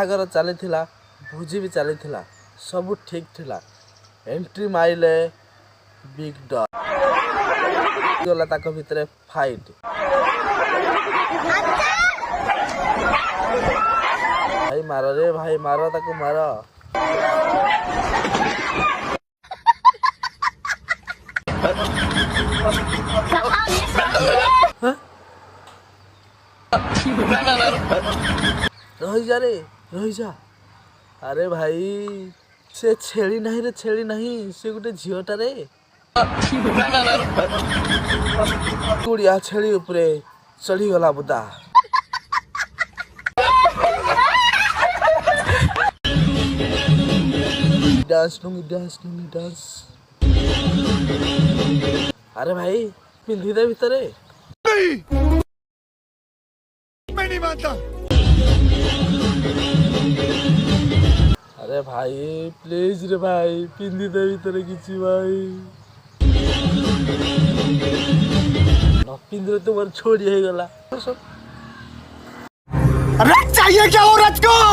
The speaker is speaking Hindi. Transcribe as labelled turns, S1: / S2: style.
S1: बाहागर चली भोजी भी चली सब ठीक थिला। एंट्री माइले बिग डॉग गला ताको भितरे फाइट। भाई मारो रे भाई मारो ताको मारो। रही जा रे रही जा। अरे भाई से छेली नहीं रे छेली नहीं से गोटे झीटा रे गुड़िया छेली उपरे चढ़ी गला बुदा। Dance नुंगी dance. अरे भाई पिंधी दे भितरे। मैं नहीं मानता। अरे भाई प्लीज रे भाई पिंधी दे भितरे किछि भाई न पिंधरे तो मोर छोड़ी हो गला। अरे चाहिए क्या औरत को।